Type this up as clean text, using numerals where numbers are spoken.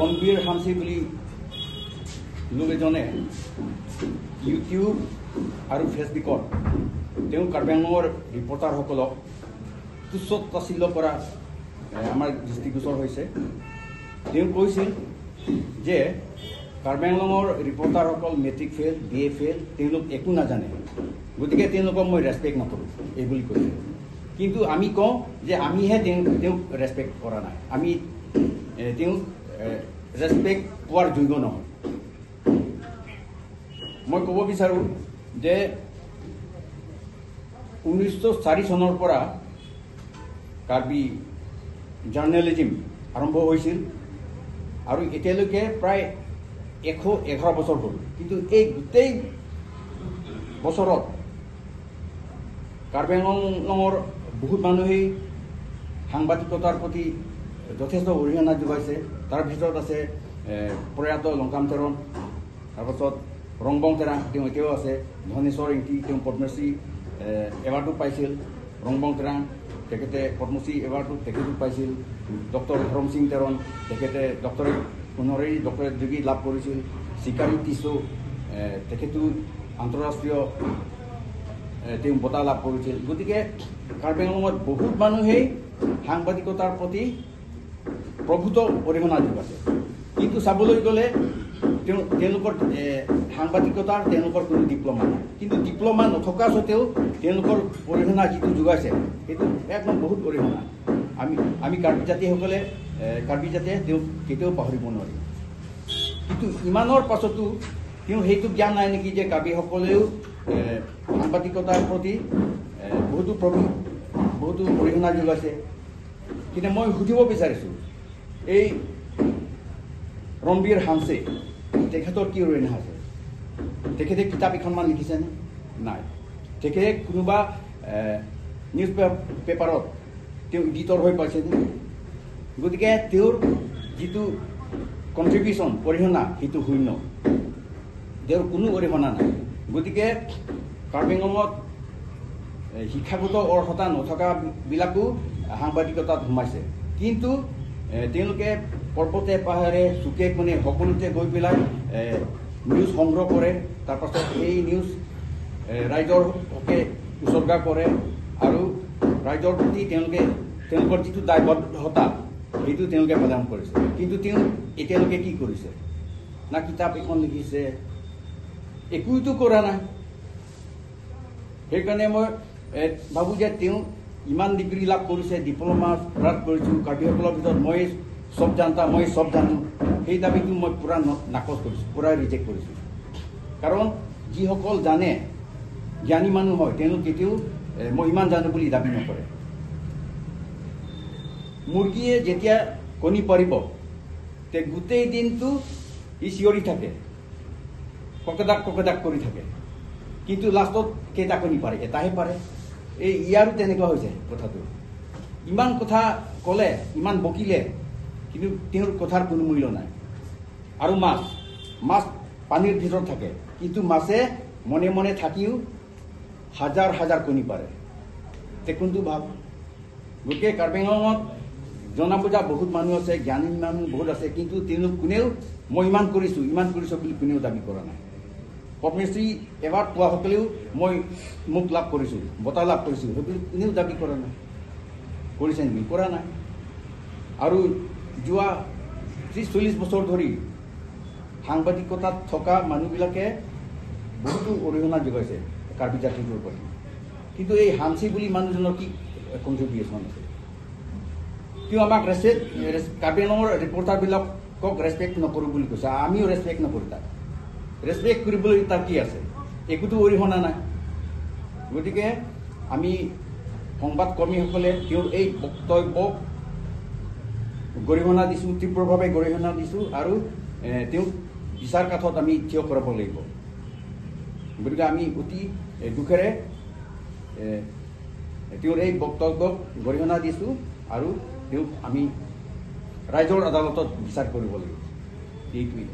ৰণবীৰ হামসি বুলি লোক এজনে ইউটিউব আৰু ফেচবুকত তেওঁ কাৰ্বি আংলঙৰ ৰিপৰ্টাৰসকলক তুচ্ছ তাচ্ছিল্য কৰা আমাৰ দৃষ্টিগোচৰ হৈছে। তেওঁ কৈছিল যে কাৰ্বি আংলঙৰ ৰিপৰ্টাৰসকল মেট্ৰিক ফেইল, BA ফেইল, তেওঁলোক একো নাজানে, গতিকে তেওঁলোকক মই ৰেচপেক্ট নকৰোঁ এই বুলি কৈছে। কিন্তু আমি কওঁ যে আমিহে তেওঁক ৰেচপেক্ট কৰা নাই, আমি তেওঁক ৰেচপেক্ট পোৱাৰ যোগ্য নহয়। মই ক'ব বিচাৰোঁ যে 1904 চনৰ পৰা কাৰ্বি জাৰ্নেলিজিম আৰম্ভ হৈছিল আৰু এতিয়ালৈকে প্ৰায় 111 বছৰ হ'ল। কিন্তু এই গোটেই বছৰত কাৰ্বি আংলঙৰ বহুত মানুহেই সাংবাদিকতাৰ প্ৰতি যথেষ্ট অৰিহণা যোগাইছে। তাৰ ভিতৰত আছে প্ৰয়াত লংকাম তেৰণ, তাৰপাছত ৰংবং তেৰাং, তেওঁ এতিয়াও আছে। ধনেশ্বৰ ইংতি, তেওঁ পদ্মশ্ৰী এৱাৰ্ডো পাইছিল। ৰংবং তেৰাং তেখেতে পদ্মশ্ৰী এৱাৰ্ডো তেখেতো পাইছিল। ডক্টৰ ধৰম সিং তেৰণ তেখেতে ডক্টৰেট অনাৰেৰী ডক্টৰেট ডিগ্ৰী লাভ কৰিছিল। চিকাৰী টিছো তেখেতো আন্তঃৰাষ্ট্ৰীয় তেওঁ বঁটা লাভ কৰিছিল। গতিকে কাৰ্বি আংলঙত বহুত মানুহেই সাংবাদিকতাৰ প্ৰতি প্ৰভূত অৰিহণা যোগাইছে। কিন্তু চাবলৈ গ'লে তেওঁলোকৰ সাংবাদিকতাৰ তেওঁলোকৰ কোনো ডিপ্ল'মা নাই। কিন্তু ডিপ্ল'মা নথকা স্বত্তেও তেওঁলোকৰ অৰিহণা যিটো যোগাইছে সেইটো একদম বহুত অৰিহণা। আমি কাৰ্বি জাতিসকলে কাৰ্বি জাতিয়ে তেওঁক কেতিয়াও পাহৰিব নোৱাৰিম। কিন্তু ইমানৰ পাছতো তেওঁ সেইটো জ্ঞান নাই নেকি যে কাৰ্বিসকলেও সাংবাদিকতাৰ প্ৰতি বহুতো অৰিহণা যোগাইছে। কিন্তু মই সুধিব বিচাৰিছোঁ, এই ৰণবীৰ হামছে তেখেতৰ কি অৰিহণা আছে? তেখেতে কিতাপ এখনমান লিখিছেনে? নাই। তেখেতে কোনোবা নিউজ পেপাৰত তেওঁ এডিটৰ হৈ পাইছেনে? গতিকে তেওঁৰ যিটো কণ্ট্ৰিবিউশ্যন অৰিহণা সেইটো শূন্য, তেওঁৰ কোনো অৰিহণা নাই। গতিকে কাৰ্বি আংলঙত শিক্ষাগত অৰ্হতা নথকাবিলাকো সাংবাদিকতাত সোমাইছে। কিন্তু তেওঁলোকে পৰ্বতে পাহাৰে চুকে কোণে সকলোতে গৈ পেলাই নিউজ সংগ্ৰহ কৰে। তাৰপাছত সেই নিউজ ৰাইজৰ হকে উচৰ্গা কৰে আৰু ৰাইজৰ প্ৰতি তেওঁলোকৰ যিটো দায়বদ্ধতা সেইটো তেওঁলোকে পালন কৰিছে। কিন্তু তেওঁ এতিয়ালৈকে কি কৰিছে? না কিতাপ এখন লিখিছে, একোতো কৰা নাই। সেইকাৰণে মই ভাবোঁ যে তেওঁ ইমান ডিগ্ৰী লাভ কৰিছে, ডিপ্ল'মা লাভ কৰিছোঁ, কাৰ্বিসকলৰ ভিতৰত মই চব জানতা, মই চব জানো, সেই দাবীটো মই পূৰা নাকচ কৰিছোঁ, পূৰা ৰিজেক্ট কৰিছোঁ। কাৰণ যিসকল জানে, জ্ঞানী মানুহ হয়, তেওঁলোক কেতিয়াও মই ইমান জানো বুলি দাবী নকৰে। মুৰ্গীয়ে যেতিয়া কণী পাৰিব তে গোটেই দিনটো ই চিঞৰি থাকে, ককেদাক কৰি থাকে, কিন্তু লাষ্টত কেইটা কণী পাৰে? এটাহে পাৰে। এই ইয়াৰো তেনেকুৱা হৈছে কথাটো। ইমান কথা ক'লে, ইমান বকিলে, কিন্তু তেওঁৰ কথাৰ কোনো মূল্য নাই। আৰু মাছ পানীৰ ভিতৰত থাকে, কিন্তু মাছে মনে মনে থাকিও হাজাৰ হাজাৰ কণী পাৰে। তে কোনটো ভাল? গতিকে কাৰ্বি আংলঙত জনা বুজা বহুত মানুহ আছে, জ্ঞানী মানুহ বহুত আছে, কিন্তু তেওঁলোক কোনেও মই ইমান কৰিছোঁ বুলি কোনেও দাবী কৰা নাই। পদ্মশ্ৰী এৱাৰ্ড পোৱাসকলেও মোক লাভ কৰিছোঁ, বঁটা লাভ কৰিছোঁ, সেইবুলি কোনেও দাবী কৰা নাই। কৰিছে নেকি? কৰা নাই। আৰু যোৱা 30-40 বছৰ ধৰি সাংবাদিকতাত থকা মানুহবিলাকে বহুতো অৰিহণা যোগাইছে কাৰ্বি জাতিটোৰ প্ৰতি। কিন্তু এই হামচি বুলি মানুহজনৰ কি কণ্ট্ৰিবিউশ্যন আছে? তেওঁ আমাক কাৰ্বি আংলঙৰ ৰিপৰ্টাৰবিলাকক ৰেচপেক্ট নকৰোঁ বুলি কৈছে। আমিও ৰেচপেক্ট নকৰোঁ তাক। ৰেচপেক্ট কৰিবলৈ তাৰ কি আছে? একোতো অৰিহণা নাই। গতিকে আমি সংবাদকৰ্মীসকলে তেওঁৰ এই বক্তব্যক গৰিহণা দিছোঁ, তীব্ৰভাৱে গৰিহণা দিছোঁ আৰু তেওঁক বিচাৰ কাঠত আমি থিয় কৰাব লাগিব। গতিকে আমি অতি দুখেৰে তেওঁৰ এই বক্তব্যক গৰিহণা দিছোঁ আৰু তেওঁক আমি ৰাইজৰ আদালতত বিচাৰ কৰিব লাগিব। এইটোৱেই।